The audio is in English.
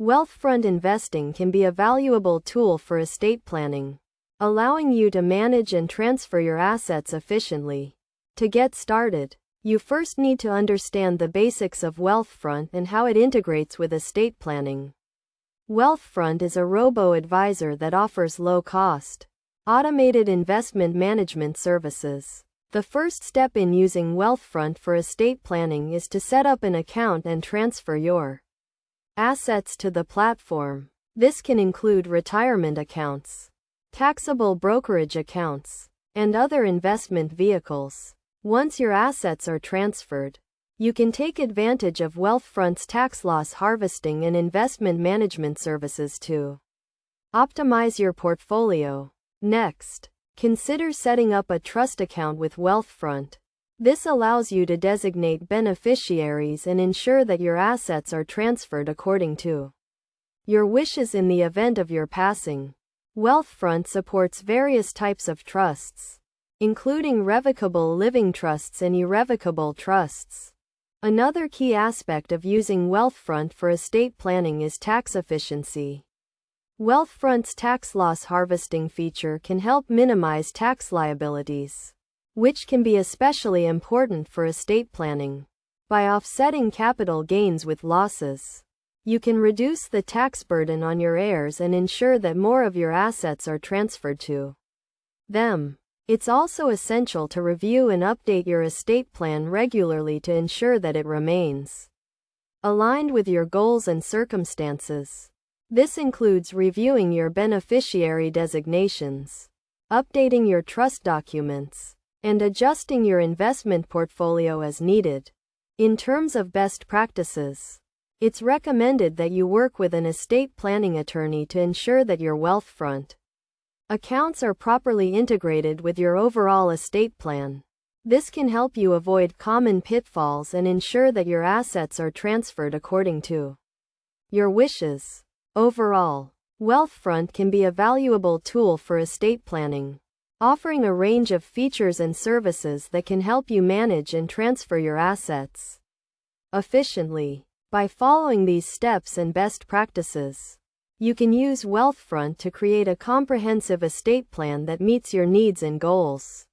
Wealthfront investing can be a valuable tool for estate planning, allowing you to manage and transfer your assets efficiently. To get started, you first need to understand the basics of Wealthfront and how it integrates with estate planning. Wealthfront is a robo-advisor that offers low-cost, automated investment management services. The first step in using Wealthfront for estate planning is to set up an account and transfer your assets to the platform. This can include retirement accounts, taxable brokerage accounts, and other investment vehicles. Once your assets are transferred, you can take advantage of Wealthfront's tax loss harvesting and investment management services to optimize your portfolio. Next, consider setting up a trust account with Wealthfront. This allows you to designate beneficiaries and ensure that your assets are transferred according to your wishes in the event of your passing. Wealthfront supports various types of trusts, including revocable living trusts and irrevocable trusts. Another key aspect of using Wealthfront for estate planning is tax efficiency. Wealthfront's tax loss harvesting feature can help minimize tax liabilities, which can be especially important for estate planning. By offsetting capital gains with losses, you can reduce the tax burden on your heirs and ensure that more of your assets are transferred to them. It's also essential to review and update your estate plan regularly to ensure that it remains aligned with your goals and circumstances. This includes reviewing your beneficiary designations, updating your trust documents, and adjusting your investment portfolio as needed. In terms of best practices, it's recommended that you work with an estate planning attorney to ensure that your Wealthfront accounts are properly integrated with your overall estate plan. This can help you avoid common pitfalls and ensure that your assets are transferred according to your wishes. Overall, Wealthfront can be a valuable tool for estate planning, offering a range of features and services that can help you manage and transfer your assets efficiently. By following these steps and best practices, you can use Wealthfront to create a comprehensive estate plan that meets your needs and goals.